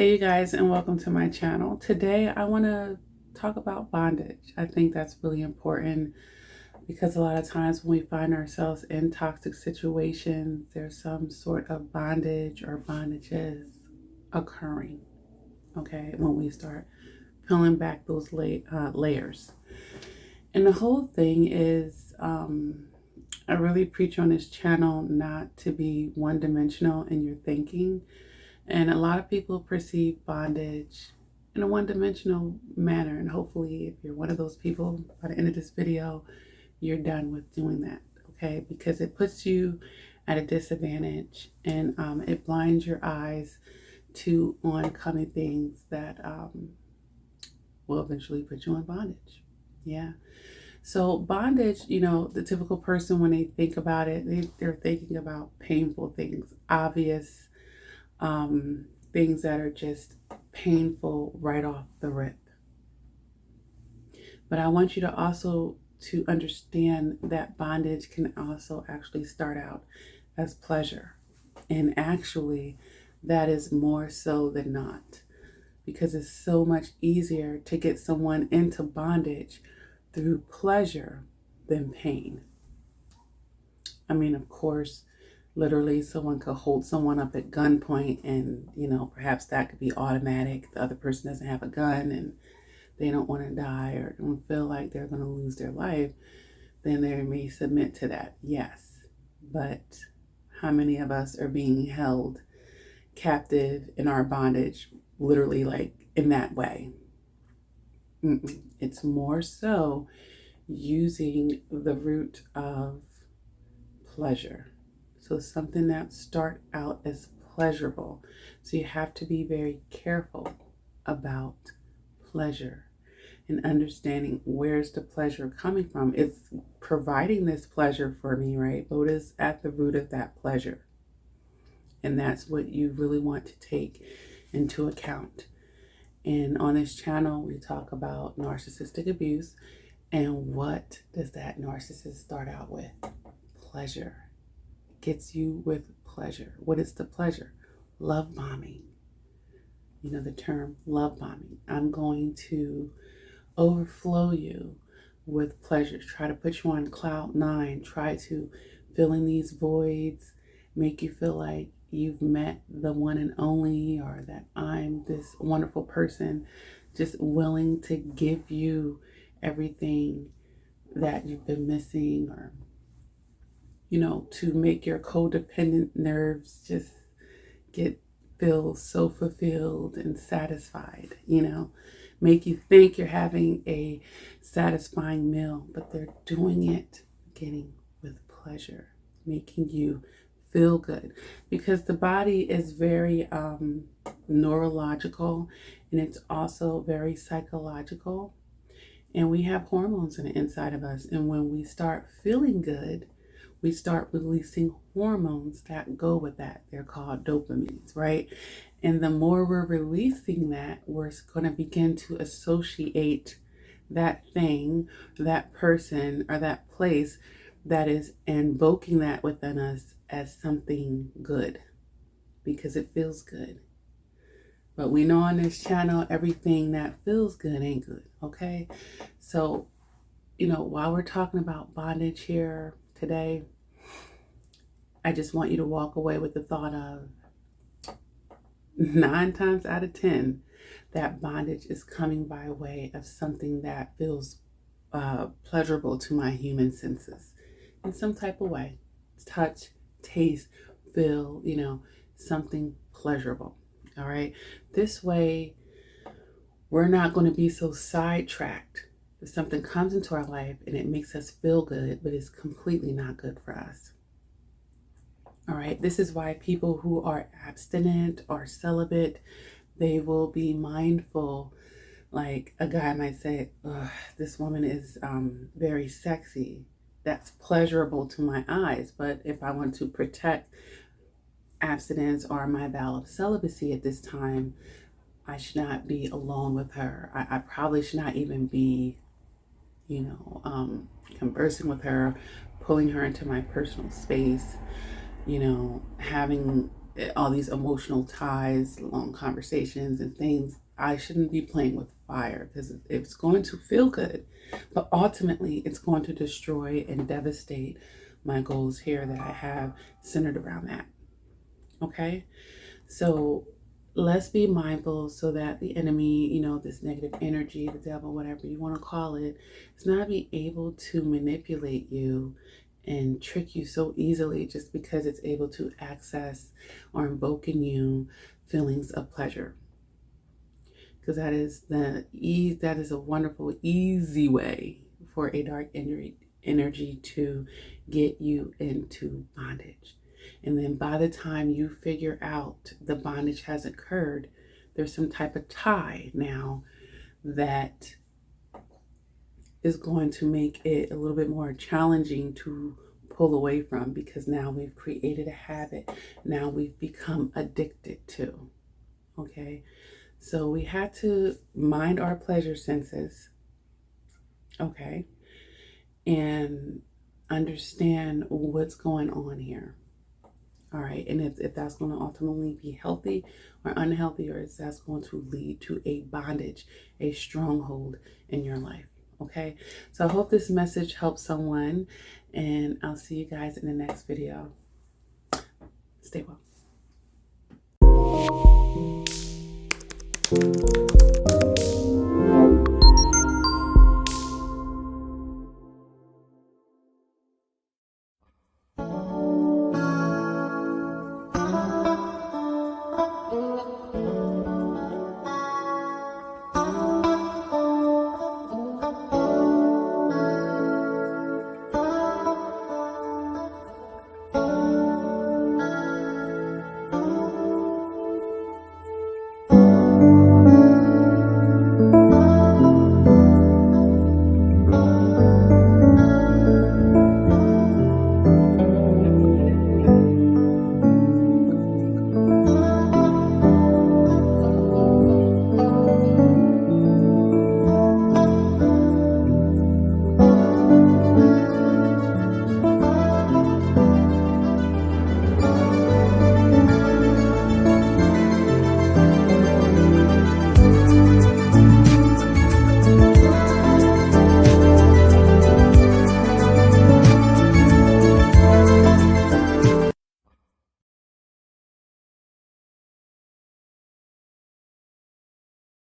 Hey, you guys, and welcome to my channel. Today, I want to talk about bondage. I think that's really important because a lot of times when we find ourselves in toxic situations, there's some sort of bondage or bondages occurring, okay, when we start peeling back those layers. And the whole thing is, I really preach on this channel not to be one-dimensional in your thinking. And a lot of people perceive bondage in a one-dimensional manner. And hopefully, if you're one of those people, by the end of this video, you're done with doing that, okay? Because it puts you at a disadvantage and it blinds your eyes to oncoming things that will eventually put you in bondage. Yeah. So bondage, the typical person, when they think about it, they're thinking about painful things, obvious things that are just painful right off the rip. But I want you to also to understand that bondage can also actually start out as pleasure. And actually, that is more so than not, because it's so much easier to get someone into bondage through pleasure than pain. I mean, of course, literally someone could hold someone up at gunpoint and, perhaps that could be automatic. The other person doesn't have a gun and they don't want to die or don't feel like they're going to lose their life. Then they may submit to that. Yes. But how many of us are being held captive in our bondage, literally like in that way? It's more so using the root of pleasure. So something that start out as pleasurable. So you have to be very careful about pleasure and understanding where's the pleasure coming from. It's providing this pleasure for me, right? But what is at the root of that pleasure? And that's what you really want to take into account. And on this channel, we talk about narcissistic abuse. And what does that narcissist start out with? Pleasure. Gets you with pleasure. What is the pleasure? Love bombing. The term love bombing. I'm going to overflow you with pleasure. Try to put you on cloud nine. Try to fill in these voids. Make you feel like you've met the one and only, or that I'm this wonderful person, just willing to give you everything that you've been missing, or to make your codependent nerves just feel so fulfilled and satisfied, make you think you're having a satisfying meal, but they're doing it getting with pleasure, making you feel good, because the body is very neurological, and it's also very psychological, and we have hormones in the inside of us, and when we start feeling good, we start releasing hormones that go with that. They're called dopamines, right? And the more we're releasing that, we're going to begin to associate that thing, that person, or that place that is invoking that within us as something good, because it feels good. But we know on this channel, everything that feels good ain't good, okay? So, while we're talking about bondage here today, I just want you to walk away with the thought of 9 times out of 10, that bondage is coming by way of something that feels pleasurable to my human senses in some type of way. Touch, taste, feel, something pleasurable. All right. This way, we're not going to be so sidetracked if something comes into our life and it makes us feel good, but it's completely not good for us. All right. This is why people who are abstinent or celibate, they will be mindful. Like a guy might say, this woman is very sexy. That's pleasurable to my eyes. But if I want to protect abstinence or my vow of celibacy at this time, I should not be alone with her. I probably should not even be, conversing with her, pulling her into my personal space, having all these emotional ties, long conversations and things. I shouldn't be playing with fire because it's going to feel good, but ultimately it's going to destroy and devastate my goals here that I have centered around that. Okay? So let's be mindful so that the enemy, this negative energy, the devil, whatever you want to call it, is not be able to manipulate you and trick you so easily just because it's able to access or invoke in you feelings of pleasure. Because that is a wonderful, easy way for a dark energy to get you into bondage. And then by the time you figure out the bondage has occurred, there's some type of tie now that is going to make it a little bit more challenging to pull away from, because now we've created a habit. Now we've become addicted to. Okay. So we had to mind our pleasure senses. Okay. And understand what's going on here. All right. And if that's going to ultimately be healthy or unhealthy, or if that's going to lead to a bondage, a stronghold in your life. Okay. So I hope this message helps someone, and I'll see you guys in the next video. Stay well.